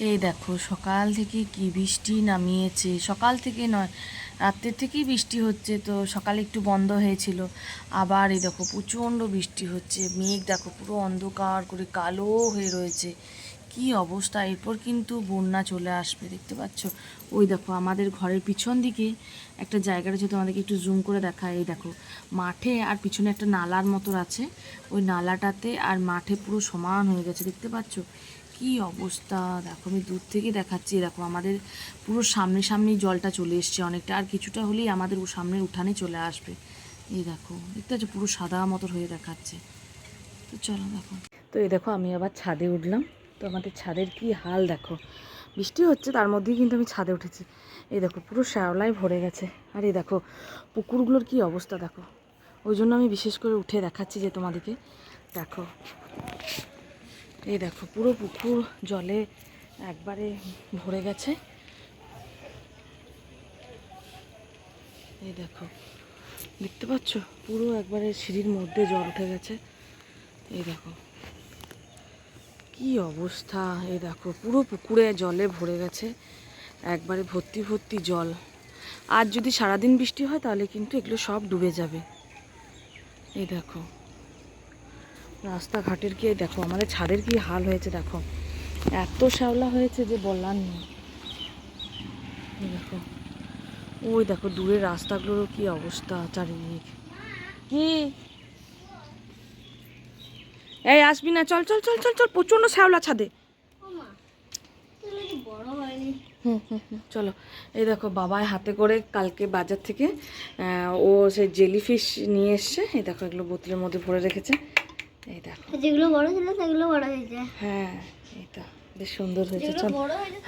এই দেখো সকাল থেকে কি বৃষ্টি নামিয়েছে, সকাল থেকে নয় রাত্রের থেকেই বৃষ্টি হচ্ছে। তো সকালে একটু বন্ধ হয়েছিল, আবার এই দেখো প্রচণ্ড বৃষ্টি হচ্ছে। মেঘ দেখো পুরো অন্ধকার করে কালো হয়ে রয়েছে, কি অবস্থা। এরপর কিন্তু বন্যা চলে আসবে, দেখতে পাচ্ছ। ওই দেখো আমাদের ঘরের পিছন দিকে একটা জায়গা রয়েছে, তোমাদেরকে একটু জুম করে দেখায়। এই দেখো মাঠে আর পিছনে একটা নালার মতো আছে, ওই নালাটাতে আর মাঠে পুরো সমান হয়ে গেছে, দেখতে পাচ্ছ কি অবস্থা। দেখো আমি দূর থেকে দেখাচ্ছি, দেখো আমাদের পুরো সামনে সামনেই জলটা চলে এসছে অনেকটা, আর কিছুটা হলেই আমাদের সামনের উঠানে চলে আসবে। এই দেখো দেখতে পাচ্ছ পুরো সাদা মতো হয়ে দেখাচ্ছে। তো চলো দেখো, তো এই দেখো আমি আবার ছাদে উঠলাম। তো আমাদের ছাদের কি হাল দেখো, বৃষ্টি হচ্ছে তার মধ্যেই কিন্তু আমি ছাদে উঠেছি। এই দেখো পুরো শ্যাওলায় ভরে গেছে, আর এই দেখো পুকুরগুলোর কি অবস্থা দেখো। ওই জন্য আমি বিশেষ করে উঠে দেখাচ্ছি যে তোমাদেরকে। দেখো এই দেখো পুরো পুকুর জলে একবারে ভরে গেছে। এই দেখো দেখতে পাচ্ছ পুরো একবারে সিঁড়ির মধ্যে জল উঠে গেছে। এই দেখো কি অবস্থা, এই দেখো পুরো পুকুরে জলে ভরে গেছে, একবারে ভর্তি ভর্তি জল। আর যদি সারাদিন বৃষ্টি হয় তাহলে কিন্তু এগুলো সব ডুবে যাবে। এই দেখো রাস্তাঘাটের কি, দেখো আমাদের ছাদের কি হাল হয়েছে দেখো, এত শ্যাওলা হয়েছে যে বলার নেই। দেখো ওই দেখো দূরের রাস্তাগুলোরও কি অবস্থা চারিদিক। কি এই আসবি না, চল চল চল চল চল, প্রচণ্ড শ্যাওলা ছাদে। হুম হুম হুম চলো। এই দেখো বাবাই হাতে করে কালকে বাজার থেকে ও সেই জেলিফিশ নিয়ে এসছে। এই দেখো এগুলো বোতলের মধ্যে ভরে রেখেছে। এই দেখো যেগুলো বড় ছিল সেগুলো বড় হয়েছে। হ্যাঁ এইটা বেশ সুন্দর হয়েছে। চলো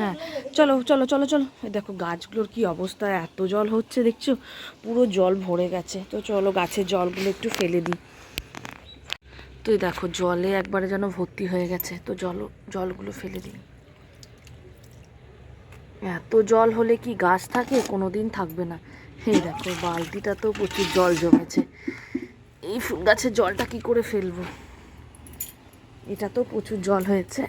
হ্যাঁ চলো চলো চলো চলো। এই দেখো গাছগুলোর কি অবস্থা, এত জল হচ্ছে দেখছো, পুরো জল ভরে গেছে। তো চলো গাছের জলগুলো একটু ফেলে দিই। তো এই দেখো জলে একবারে যেন ভর্তি হয়ে গেছে, তো জলগুলো ফেলে দিই। এত জল হলে কি গাছ থাকে, কোনো দিন থাকবে না। এই দেখো বালতিটা তো প্রচুর জল জমেছে, এই ফুল গাছের জলটা কি করে ফেলবো। এটা তো প্রচুর জল হয়েছে,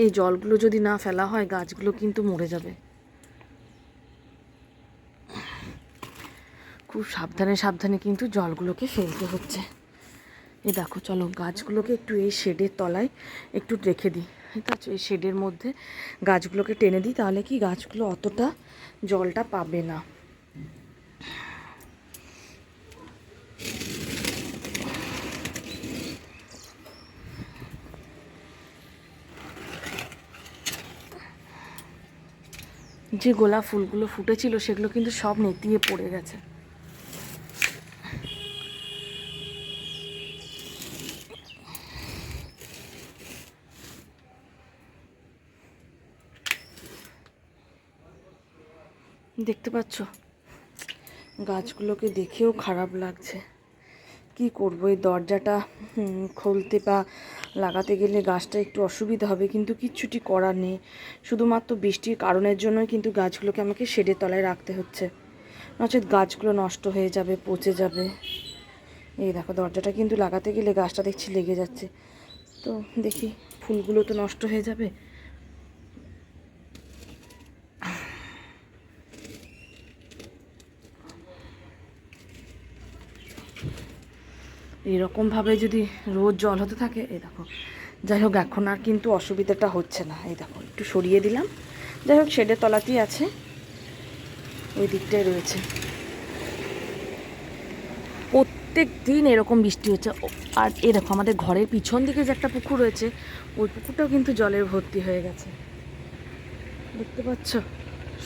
এই জলগুলো যদি না ফেলা হয় গাছগুলো কিন্তু মরে যাবে। খুব সাবধানে সাবধানে কিন্তু জলগুলোকে ফেলতে হচ্ছে। এই দেখো চলো গাছগুলোকে একটু এই শেডের তলায় একটু রেখে দিই, ঠিক আছে। এই শেডের মধ্যে গাছগুলোকে টেনে দিই, তাহলে কি গাছগুলো অতটা জলটা পাবে না। যে গোলাপ ফুলগুলো ফুটেছিল সেগুলো কিন্তু সব নেতিয়ে পড়ে গেছে। দেখতে পাচ্ছ গাছগুলোকে দেখেও খারাপ লাগছে। কি করব, এই দরজাটা খুলতে বা লাগাতে গেলে গাছটা একটু অসুবিধা হবে, কিন্তু কিচ্ছুটি করার নেই। শুধুমাত্র বৃষ্টির কারণের জন্যই কিন্তু গাছগুলোকে আমাকে শেডের তলায় রাখতে হচ্ছে, নচেত গাছগুলো নষ্ট হয়ে যাবে, পচে যাবে। এই দেখো দরজাটা কিন্তু লাগাতে গেলে গাছটা দেখছি লেগে যাচ্ছে, তো দেখি ফুলগুলো তো নষ্ট হয়ে যাবে। এইরকমভাবে যদি রোজ জল হতে থাকে, এই দেখো যাই হোক এখন আর কিন্তু অসুবিধাটা হচ্ছে না। এই দেখো একটু সরিয়ে দিলাম, যাই হোক শেডের তলাতেই আছে, ওই দিকটাই রয়েছে। প্রত্যেক দিন এরকম বৃষ্টি হচ্ছে। আর এই দেখো আমাদের ঘরের পিছন দিকে যে একটা পুকুর রয়েছে, ওই পুকুরটাও কিন্তু জলের ভর্তি হয়ে গেছে, দেখতে পাচ্ছ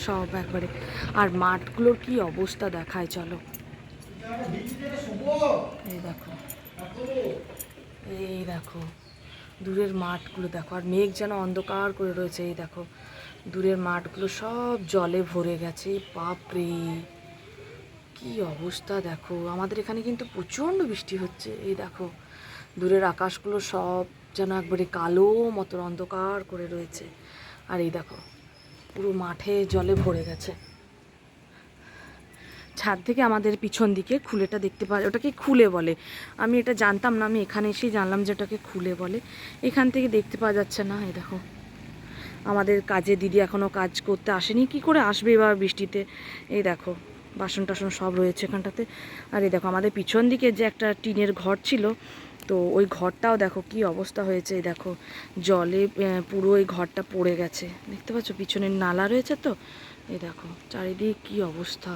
সব একবারে। আর মাঠগুলোর কি অবস্থা দেখায়, চলো এই দেখো, এই দেখো দূরের মাঠগুলো দেখো, আর মেঘ যেন অন্ধকার করে রয়েছে। এই দেখো দূরের মাঠগুলো সব জলে ভরে গেছে, বাপরে কি অবস্থা দেখো। আমাদের এখানে কিন্তু প্রচণ্ড বৃষ্টি হচ্ছে। এই দেখো দূরের আকাশগুলো সব যেন একবারে কালো মতো অন্ধকার করে রয়েছে, আর এই দেখো পুরো মাঠে জলে ভরে গেছে। ছাদ থেকে আমাদের পিছন দিকে খুলেটা দেখতে পাওয়া যায়, ওটাকে খুলে বলে, আমি এটা জানতাম না, আমি এখানে এসেই জানলাম যে ওটাকে খুলে বলে। এখান থেকে দেখতে পাওয়া যাচ্ছে না, এই দেখো আমাদের কাজে দিদি এখনও কাজ করতে আসেনি, কি করে আসবে এবার বৃষ্টিতে। এই দেখো বাসন টাসন সব রয়েছে এখানটাতে। আর এই দেখো আমাদের পিছন দিকে যে একটা টিনের ঘর ছিল, তো ওই ঘরটাও দেখো কি অবস্থা হয়েছে। এই দেখো জলে পুরো ওই ঘরটা পড়ে গেছে, দেখতে পাচ্ছ পিছনের নালা রয়েছে তো। এই দেখো চারিদিক কি অবস্থা।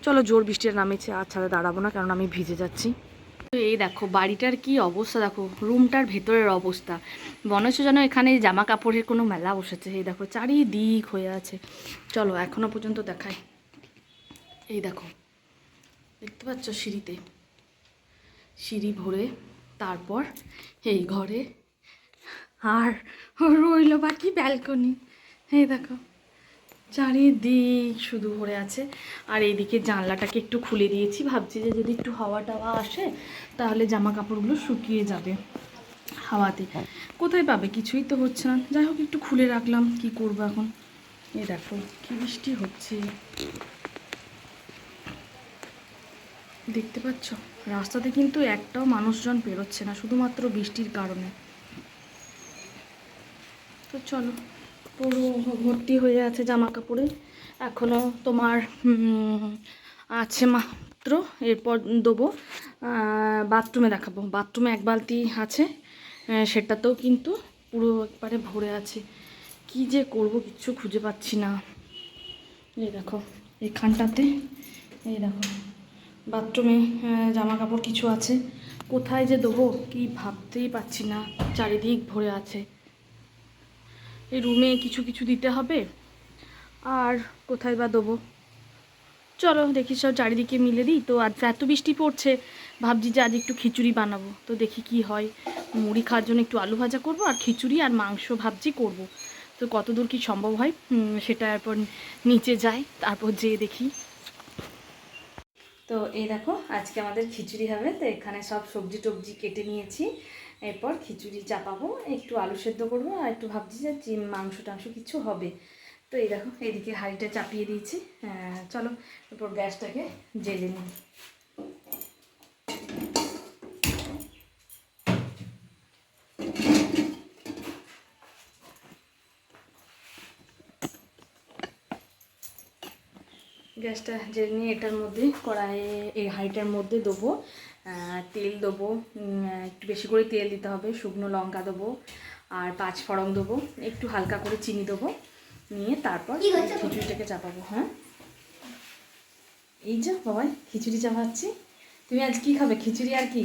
চলো জোর বৃষ্টি নামেছে, আর ছাদে দাঁড়াবো না কারণ আমি ভিজে যাচ্ছি। তো এই দেখো বাড়িটার কি অবস্থা, দেখো রুমটার ভেতরের অবস্থা। মনে হচ্ছে যেন এখানে জামা কাপড়ের কোনো মেলা বসেছে। এই দেখো চারিদিক হয়ে আছে। চলো এখনো পর্যন্ত দেখাই। এই দেখো দেখতে পাচ্ছ সিঁড়ি ভরে, তারপর এই ঘরে, আর রইল বাকি ব্যালকনি। এই দেখো চারিদিক শুধু ভরে আছে। আর এইদিকে জানলাটাকে একটু খুলে দিয়েছি, ভাবছি যে যদি একটু হাওয়া টাওয়া আসে তাহলে জামা কাপড়গুলো শুকিয়ে যাবে হাওয়াতে। কোথায় পাবে, কিছুই তো হচ্ছে না। যাই হোক একটু খুলে রাখলাম, কি করবো এখন। এই দেখো কি বৃষ্টি হচ্ছে, দেখতে পাচ্ছ। রাস্তাতে কিন্তু একটাও মানুষজন বেরোচ্ছে না, শুধুমাত্র বৃষ্টির কারণে। তো চলো, পুরো ভর্তি হয়ে আছে জামা কাপড়ে। এখনও তোমার আছে মাত্র, এরপর দেবো বাথরুমে দেখাবো। বাথরুমে এক বালতি আছে, সেটাতেও কিন্তু পুরো একবারে ভরে আছে। কি যে করব কিচ্ছু খুঁজে পাচ্ছি না। এই দেখো এখানটাতে, এই দেখো বাথরুমে জামা কাপড় কিছু আছে, কোথায় যে দেবো কি ভাবতেই পারছি না, চারিদিক ভরে আছে। এই রুমে কিছু কিছু দিতে হবে, আর কোথায় বা দেবো। চলো দেখি সব চারিদিকে মিলে দিই। তো আজ এত বৃষ্টি পড়ছে, ভাবছি যে আজ একটু খিচুড়ি বানাবো। তো দেখি কি হয়, মুড়ি খাওয়ার জন্য একটু আলু ভাজা করব, আর খিচুড়ি আর মাংস ভাবছি করব। তো কতদূর কি সম্ভব হয় সেটা এরপর নিচে যাই, তারপর যেয়ে দেখি। তো এই দেখো আজকে আমাদের খিচুড়ি হবে। তো এখানে সব সবজি টবজি কেটে নিয়েছি, এরপর খিচুড়ি চাপাবো, একটু আলু সেদ্ধ করবো, আর একটু ভাবছি যে মাংস টাংস কিছু হবে। তো এই দেখো এইদিকে হাঁড়িটা চাপিয়ে দিয়েছি। চলো এরপর গ্যাসটাকে জ্বেলে নিই। গ্যাসটা জ্বেলে নিয়ে এটার মধ্যে কড়াইয়ে, এই হাঁড়িটার মধ্যে দেবো তেল, দেবো একটু বেশি করে তেল দিতে হবে, শুকনো লঙ্কা দেবো, আর 5 ফোড়ন দেবো, একটু হালকা করে চিনি দেবো, নিয়ে তারপর খিচুড়িটাকে চাপাবো। হ্যাঁ এই যে বাবাই খিচুড়ি চাপাচ্ছি। তুমি আজ কি খাবে, খিচুড়ি আর কি?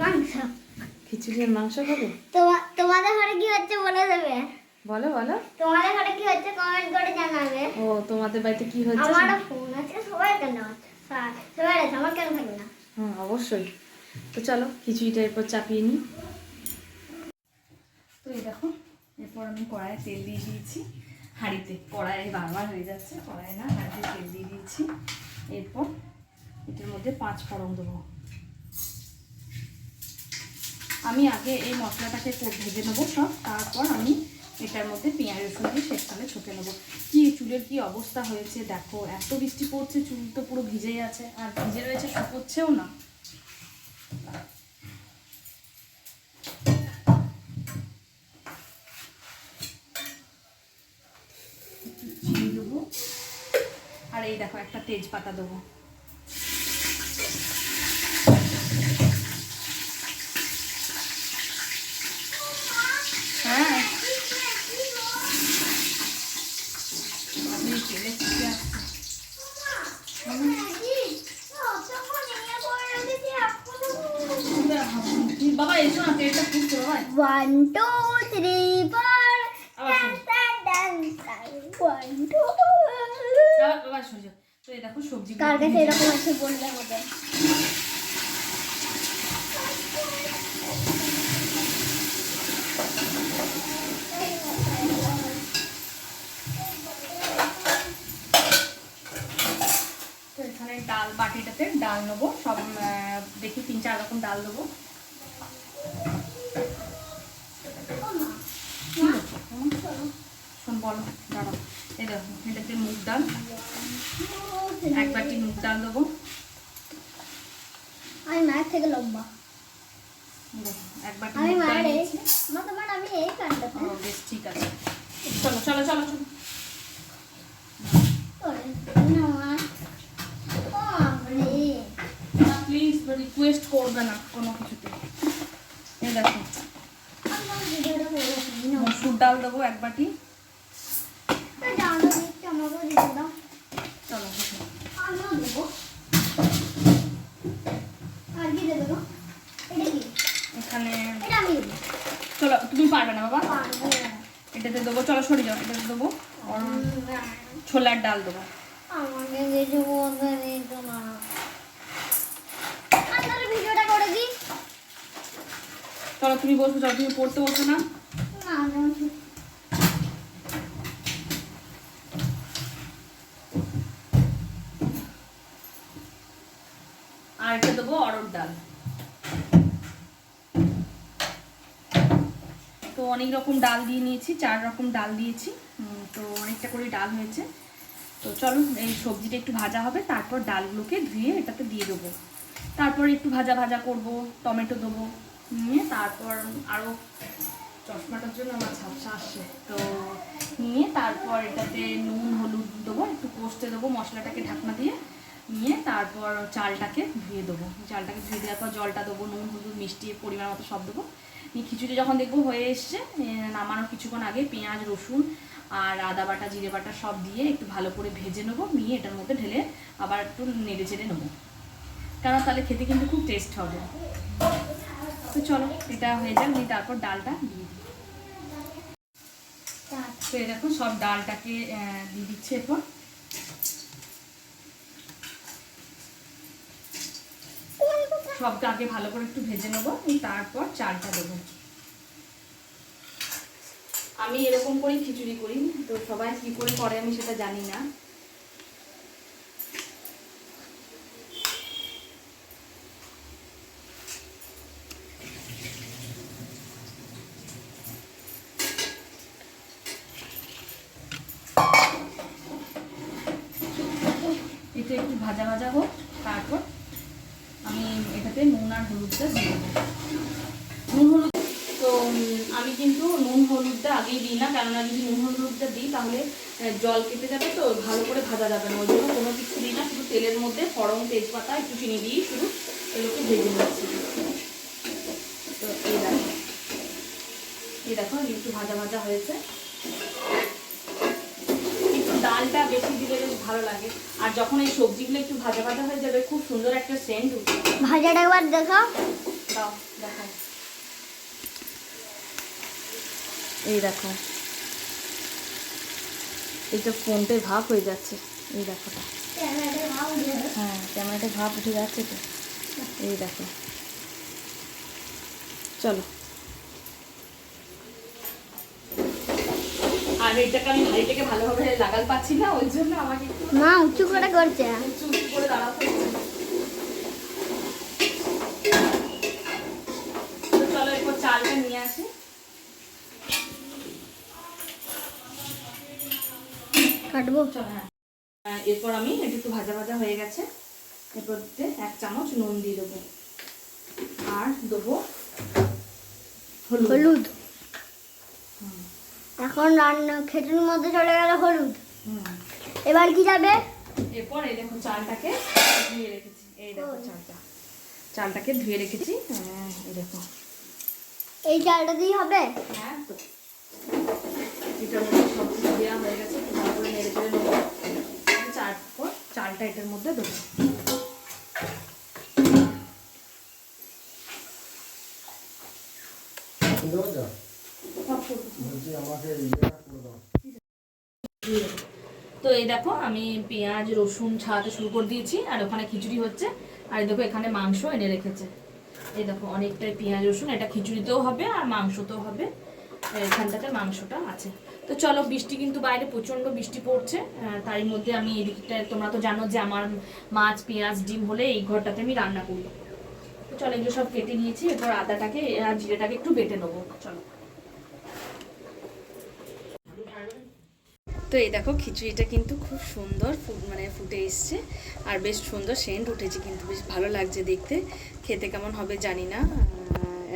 মাংস। খিচুড়ি আর মাংস খাবে? তোমাদের ঘরে কি হচ্ছে বলে দেবে? বলো বলো, তোমাদের ঘরে কি হচ্ছে কমেন্ট করে জানাবে। ও তোমাদের বাড়িতে কি হচ্ছে? আমারও ফোন আছে, সবাই কেন আছে, সবাই আছে, আমার কেন থাকবে না? হ্যাঁ অবশ্যই। তো চলো খিচুড়িটা এরপর চাপিয়ে নিই। তো এই দেখো এরপর আমি কড়াইয়ে তেল দিয়ে দিয়েছি, হাঁড়িতে, কড়াইয়ে বারবার হয়ে যাচ্ছে, কড়াইয়ে না হাঁড়িতে তেল দিয়ে দিয়েছি। এরপর এটার মধ্যে 5 ফোড়ন দেবো। আমি আগে এই মশলাটাকে ভেজে নেবো সব, তারপর আমি এটার মধ্যে পেঁয়াজ রসুন দিয়ে শেষকালে ছুটে নেবো। কি চুলের কি অবস্থা হয়েছে দেখো, এত বৃষ্টি পড়ছে, চুল তো পুরো ভিজেই আছে, আর ভিজে রয়েছে, শুকোচ্ছেও না। চিনি দেবো, আর এই দেখো একটা তেজপাতা দেবো। হ্যাঁ তেলে ফুটে আসছে। বাবা এসো না, তেলটা ফুটছে বাবা। 1 2 3 4 আবার সোজা। তো এই দেখো সবজি কার কাছে এরকম আছে বললে হবে। তো এখানে ডাল, বাটিটাতে ডাল নেবো সব, দেখি 3-4 রকম ডাল দেবো। শোন বলো দাঁড়াও। এই দেখো এটাতে মুগ ডাল, 1 বাটি মুগ ডাল দেবো। আমি মায়ের থেকে লম্বা। দেখো 1 বাটি আমি মুগ ডাল মায়ের নিয়েছি। তোমার আমি এই কাণ্ডটা। বেশ ঠিক আছে। চলো চলো চলো চলো। প্লিজ রিকোয়েস্ট করবে না কোনো কিছুতে। এই দেখো মসুর ডাল দেবো 1 বাটি। চলো এখানে চলো, তুমি পারবে না বাবা, এটাতে দেবো। চলো সরে যাও, এটাতে দেবো। আর ছোলার ডাল দেবো। চলো তুমি বসো, চলো তুমি পড়তে বসো না। আর এটা দেবো অরহর ডাল। তো অনেক রকম ডাল দিয়ে নিয়েছি, 4 রকম ডাল দিয়েছি। তো অনেকটা করে ডাল হয়েছে। তো চলো এই সবজিটা একটু ভাজা হবে, তারপর ডালগুলোকে ধুয়ে এটাতে দিয়ে দেবো। তারপর একটু ভাজা ভাজা করব, টমেটো দেবো, নিয়ে তারপর আরও চশমাটার জন্য আমার ঝাপসা আসছে, তো নিয়ে তারপর এটাতে নুন হলুদ দেবো, একটু কষতে দেবো মশলাটাকে ঢাকনা দিয়ে। নিয়ে তারপর চালটাকে ধুয়ে দেবো। চালটাকে ধুয়ে দেওয়ার পর জলটা দেবো, নুন হলুদ মিষ্টি পরিমাণ মতো সব দেবো। নিয়ে খিচুড়ি যখন দেখবো হয়ে এসছে, নামানোর কিছুক্ষণ আগে পেঁয়াজ রসুন আর আদা বাটা জিরে বাটা সব দিয়ে একটু ভালো করে ভেজে নেবো। নিয়ে এটার মধ্যে ঢেলে আবার একটু নেড়ে চেড়ে নেবো, কারণ তাহলে খেতে কিন্তু খুব টেস্ট হবে। তো চলো এটা হয়ে যাক, নিয়ে তারপর ডালটা দিয়ে দিই। তো এই দেখো সব ডালটাকে দিয়ে দিচ্ছে। এরপর সবটা আগে ভালো করে একটু ভেজে নেবো, তারপর চালটা দেবো। আমি এরকম করেই খিচুড়ি করি, তো সবাই কি করে করে আমি সেটা জানি না। এটা একটু ভাজা ভাজা হোক, তারপর আমি এটাতে নুন আর হলুদটা দিয়ে দেবো। নুন হলুদ তো আমি কিন্তু নুন হলুদটা আগেই দিই না, কেননা যদি নুন হলুদটা দিই তাহলে জল কেটে যাবে, তো ভালো করে ভাজা যাবে না। ওই জন্য কোনো কিছু দিই না, শুধু তেলের মধ্যে ফড়ং তেজপাতা একটু চিনি দিই, শুধু এগুলোকে ভেজে নিচ্ছি। তো এই দেখো একটু ভাজা ভাজা হয়েছে। ডালটা বেশি দিলে বেশ ভালো লাগে, আর যখন এই সবজিগুলো একটু ভাজা ভাজা হয়ে যাবে খুব সুন্দর একটা সেন্ট উঠবে। ভাজাটা একবার দেখাও। দাও দেখো, এই দেখো এইটা ফোনটায় ভাপ হয়ে যাচ্ছে। এই দেখো, হ্যাঁ ক্যামেরাটা ভাপ উঠে যাচ্ছে তো। এই দেখো চলো। আর এটাকে আমি হাঁড়িটাকে ভালোভাবে লাগাল পাচ্ছি না, ওই জন্য আমাকে একটু মা উঁচু করে করছে, উঁচু করে দাঁড়াতে হচ্ছে। তো চলো এরপর চালটা নিয়ে আসি। কাটবো। চলো হ্যাঁ, এরপর আমি এটা একটু ভাজা ভাজা হয়ে গেছে, এরপর 1 চামচ নুন দিয়ে দেবো, আর দেবো হলুদ। এখন রান্না খেটুর মধ্যে চলে গেল হলুদ। এবার কি যাবে? এরপর এই দেখো চালটাকে ধুয়ে রেখেছি। এই দেখো চালটাকে ধুয়ে রেখেছি। এই দেখো এই চালটা দিয়ে হবে। হ্যাঁ, তো এটার মধ্যে সব কিছু দেওয়া হয়ে গেছে, একটু ভালো করে নেড়ে চেড়ে নেবো। তারপর চালটা এটার মধ্যে দেবো। তো এই দেখো আমি পেঁয়াজ রসুন ছাড়াতে শুরু করে দিয়েছি, আর ওখানে খিচুড়ি হচ্ছে। আর এই দেখো এখানে মাংস এনে রেখেছে। এই দেখো অনেকটাই পেঁয়াজ রসুন, এটা খিচুড়িতেও হবে আর মাংসতেও হবে। এখানটাতে মাংসটা আছে। তো চলো, বৃষ্টি কিন্তু বাইরে প্রচণ্ড বৃষ্টি পড়ছে, তারই মধ্যে আমি এদিকটায়, তোমরা তো জানো যে আমার মাছ পেঁয়াজ ডিম হলে এই ঘরটাতে আমি রান্না করি। তো চলো এগুলো সব কেটে নিয়েছি, এরপর আদাটাকে আর জিরেটাকে একটু বেটে নেবো। চলো। তো এই দেখো খিচুড়িটা কিন্তু খুব সুন্দর মানে ফুটে এসছে, আর বেশ সুন্দর সেন্ট উঠেছে, কিন্তু বেশ ভালো লাগছে দেখতে। খেতে কেমন হবে জানি না,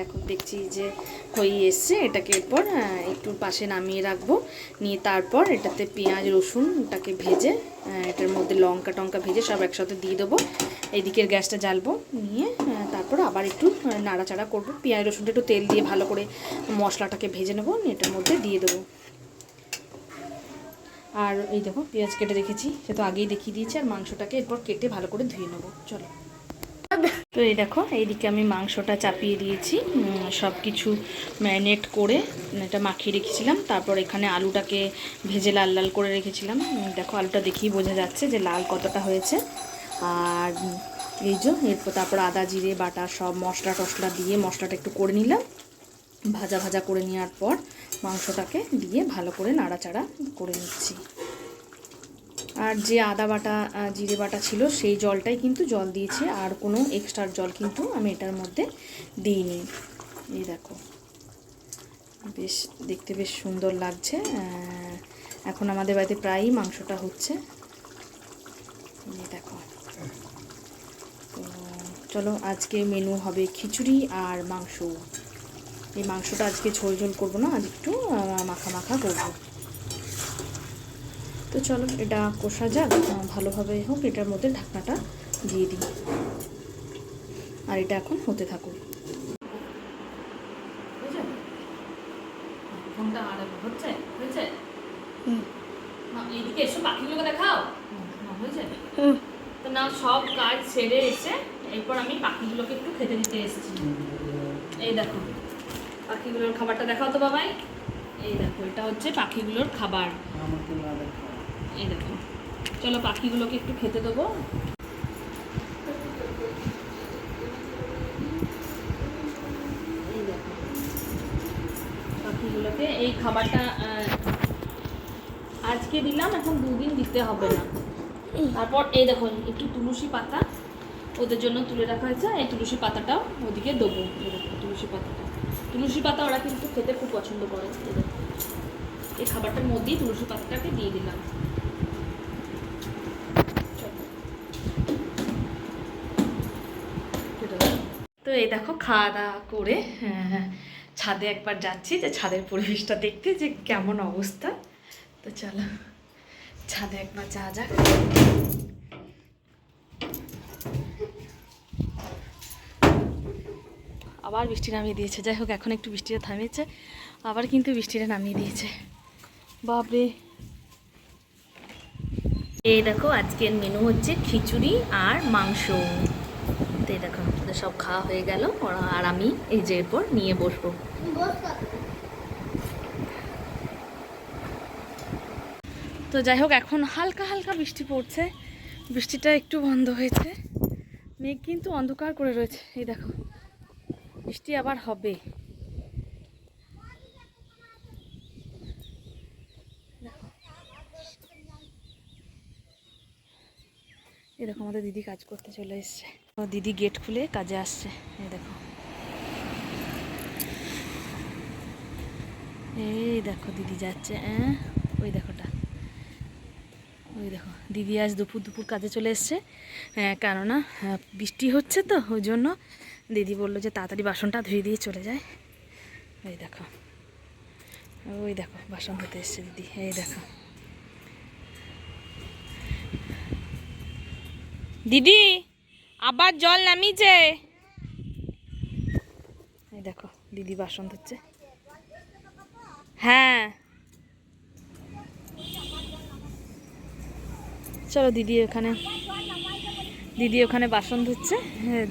এখন দেখছি যে হয়ে এসছে। এটাকে এরপর একটু পাশে নামিয়ে রাখবো, নিয়ে তারপর এটাতে পেঁয়াজ রসুনটাকে ভেজে এটার মধ্যে লঙ্কা টঙ্কা ভেজে সব একসাথে দিয়ে দেবো। এইদিকের গ্যাসটা জ্বালবো, নিয়ে তারপর আবার একটু নাড়াচাড়া করবো। পেঁয়াজ রসুনটা একটু তেল দিয়ে ভালো করে মশলাটাকে ভেজে নেবো, এটার মধ্যে দিয়ে দেবো। আর এই দেখো পেঁয়াজ কেটে রেখেছি, সে তো আগেই দেখিয়ে দিয়েছি। আর মাংসটাকে এরপর কেটে ভালো করে ধুয়ে নেবো। চলো। তো এই দেখো এইদিকে আমি মাংসটা চাপিয়ে দিয়েছি, সব কিছু ম্যারিনেট করে এটা মাখিয়ে রেখেছিলাম। তারপর এখানে আলুটাকে ভেজে লাল লাল করে রেখেছিলাম। দেখো আলুটা দেখেই বোঝা যাচ্ছে যে লাল কতটা হয়েছে। আর এই যে এরপর তারপর আদা জিরে বাটা সব মশলা টশলা দিয়ে মশলাটা একটু করে নিলাম। ভাজা ভাজা করে নেওয়ার পর মাংসটাকে দিয়ে ভালো করে নাড়াচাড়া করে নিচ্ছি। আর যে আদা বাটা জিরে বাটা ছিল সেই জলটাই কিন্তু জল দিয়েছি, আর কোনো এক্সট্রা জল কিন্তু আমি এটার মধ্যে দিইনি। এই দেখো বেশ দেখতে বেশ সুন্দর লাগছে। এখন আমাদের বাড়িতে প্রায়ই মাংসটা হচ্ছে। এই দেখো। তো চলো, আজকে মেনু হবে খিচুড়ি আর মাংস। এই মাংসটা আজকে ঝোল ঝোল করবো না, আজ একটু মাখা মাখা করবো। তো চলো এটা কষা যাক ভালোভাবে হোক, এটার মধ্যে ঢাকনাটা দিয়ে দিই। আর এটা এখন হতে থাকুক। ফোনটা আর হচ্ছে হয়েছে এইদিকে এসো, পাখিগুলোকে দেখাও। হয়েছে তো না, সব কাজ সেরে এসে এরপর আমি পাখিগুলোকে একটু খেতে দিতে এসেছি। এই দেখো পাখিগুলোর খাবারটা দেখাও তো বাবাই। এই দেখো এটা হচ্ছে পাখিগুলোর খাবার। এই দেখো, চলো পাখিগুলোকে একটু খেতে দেবো। এই দেখো পাখিগুলোকে এই খাবারটা আজকে দিলাম, এখন 2 দিন দিতে হবে না। তারপর এই দেখো একটু তুলসী পাতা ওদের জন্য তুলে রাখা হয়েছে, এই তুলসী পাতাটাও ওদিকে দেবো। এই দেখো তুলসী পাতা ওরা কিন্তু খেতে খুব পছন্দ করে। এই দেখো এই খাবারটার মধ্যেই তুলসী পাতাটাকে দিয়ে দিলাম। তো এই দেখো খাওয়া দাওয়া করে ছাদে একবার যাচ্ছি, যে ছাদের পরিবেশটা দেখতে যে কেমন অবস্থা। তো চলো ছাদে একবার যাওয়া যাক। আবার বৃষ্টি নামিয়ে দিয়েছে। যাই হোক এখন একটু বৃষ্টিটা থামিয়েছে, আবার কিন্তু বৃষ্টিটা নামিয়ে দিয়েছে। বাপরে। এই দেখো আজকের মেনু হচ্ছে খিচুড়ি আর মাংস। তো এই দেখো ওদের সব খাওয়া হয়ে গেল, ওরা আর আমি এই যে এরপর নিয়ে বসবো। তো যাই হোক এখন হালকা হালকা বৃষ্টি পড়ছে, বৃষ্টিটা একটু বন্ধ হয়েছে। মেঘ কিন্তু অন্ধকার করে রয়েছে। এই দেখো বৃষ্টি আবার হবে। এই দেখো আমাদের দিদি কাজ করতে চলে এসছে। দিদি গেট খুলে কাজে আসছে। এই দেখো এই দেখো দিদি যাচ্ছে। ওই দেখোটা, ওই দেখো দিদি আজ দুপুর কাজে চলে এসছে। কেননা বৃষ্টি হচ্ছে তো ওই জন্য দিদি বললো যে তাড়াতাড়ি বাসনটা ধুয়ে দিয়ে চলে যায়। ওই দেখো, ওই দেখো বাসন ধুতে এসছে দিদি। এই দেখো দিদি আবার জল নামিয়েছে। এই দেখো দিদি বাসন ধুচ্ছে। হ্যাঁ চলো দিদি ওখানে বাসন ধুচ্ছে,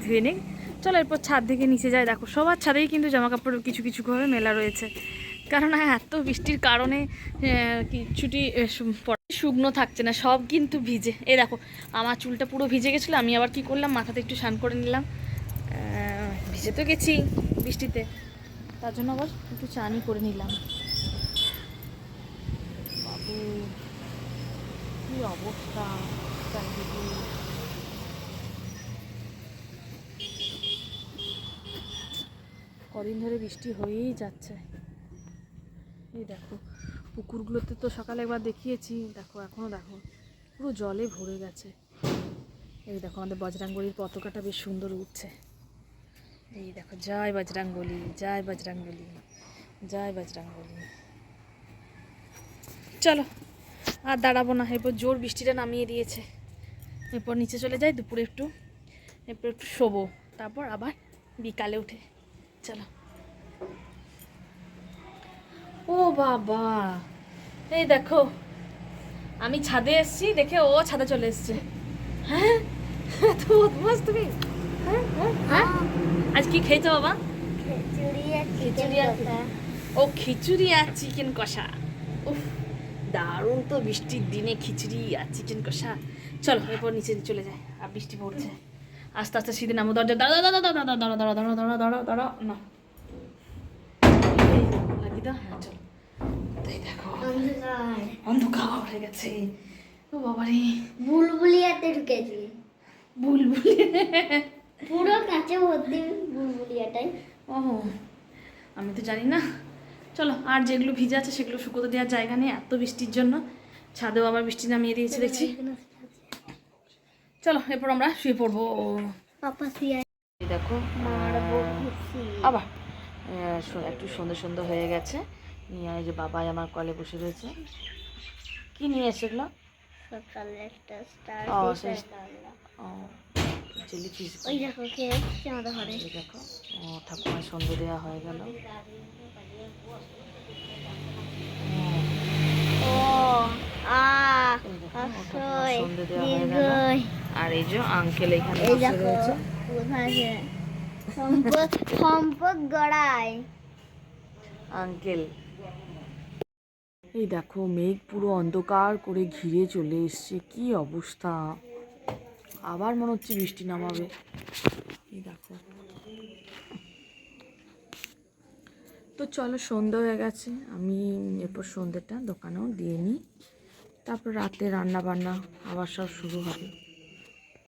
ধুয়ে নিক। চলো এরপর ছাদ থেকে নিচে যায়। দেখো সবার ছাদেই কিন্তু জামা কাপড় কিছু কিছু করে মেলা রয়েছে, কারণ এত বৃষ্টির কারণে কিছুটি শুকনো থাকছে না, সব কিন্তু ভিজে। এই দেখো আমার চুলটা পুরো ভিজে গেছিলো, আমি আবার কি করলাম মাথাতে একটু স্নান করে নিলাম। ভিজে তো গেছি বৃষ্টিতে, তার জন্য আবার একটু চানই করে নিলাম। বাবু কি অবস্থা চারিদিকে। কদিন ধরে বৃষ্টি হয়েই যাচ্ছে। এই দেখো পুকুরগুলোতে তো সকালে একবার দেখিয়েছি, দেখো এখনও দেখো পুরো জলে ভরে গেছে। এই দেখো আমাদের বজরাঙ্গলির পতাকাটা বেশ সুন্দর উঠছে। এই দেখো, জয় বজরংবলী, জয় বজরংবলী, জয় বজরংবলী। চলো আর দাঁড়াবো না, এরপর জোর বৃষ্টিটা নামিয়ে দিয়েছে। এরপর নিচে চলে যাই দুপুরে একটু, এরপর একটু শোবো, তারপর আবার বিকালে উঠে। চলো। ও বাবা, এই দেখো আমি ছাদে এসেছি দেখে ও ছাদে চলে এসছে। হ্যাঁ তো বদমাস তুমি। হ্যাঁ হ্যাঁ হ্যাঁ, আজ কি খেয়েছো বাবা? খিচুড়ি আর ও খিচুড়ি আর চিকেন কষা। উফ, দারুণ তো বৃষ্টির দিনে খিচুড়ি আর চিকেন কষা। চলো এরপর নিচে চলে যাই, আর বৃষ্টি পড়ছে। আস্তে আস্তে সিঁড়ি নামো, দরজা দাঁড়া দাঁড়া দাঁড়া দাঁড়া দাঁড়া দাঁড়া দাঁড়া দাঁড়া দাঁড়া দাঁড়া না লাগি দাও। হ্যাঁ চলো। তাই দেখো অন্ধকার হয়ে গেছে। ও বাবারে, বুলবুলিয়াতে ঢুকেছি, বুলবুলি। পুরো কাঁচে ভর্তি বুলবুলিয়াটাই। ও আমি তো জানি না। চলো, আর যেগুলো ভিজে আছে সেগুলো শুকোতে দেওয়ার জায়গা নেই এত বৃষ্টির জন্য। ছাদেও আবার বৃষ্টি নামিয়ে দিয়েছে দেখছি। চলো এরপর আমরা শুয়ে পড়বো। পাপা সিয়া এই দেখো মারবো খুশি। আবার একটু সন্ধ্যে সন্ধ্যে হয়ে গেছে। নিয়ে এই যে বাবাই আমার কলে বসে রয়েছে। কি নিয়ে এসে এগুলো? সকালে একটা স্টার ও, ফিশ ও চিলি ফিশ। ওই দেখো কে এসছে আমাদের ঘরে। এই দেখো, ও ঠাকুমার সন্ধ্যে দেওয়া হয়ে গেল। ও আ এই দেখো, ও ঠাকুমার আসই সন্ধ্যে দেওয়া হয়ে গেল। দীর্ঘই। আর এই যে আঙ্কেল এখানে এই বসে দেখো রয়েছে। কোথায় আছে সম্পদ, সম্পদ গড়ায় আঙ্কেল। এই দেখো মেঘ পুরো অন্ধকার করে ঘিরে চলে এসছে, কি অবস্থা। আবার মনে হচ্ছে বৃষ্টি নামাবে। এই দেখো। তো চলো, সন্ধ্যা হয়ে গেছে, আমি এরপর সন্ধ্যেটা দোকানেও দিয়ে নিই, তারপর রাতে রান্না বান্না আবার সব শুরু হবে।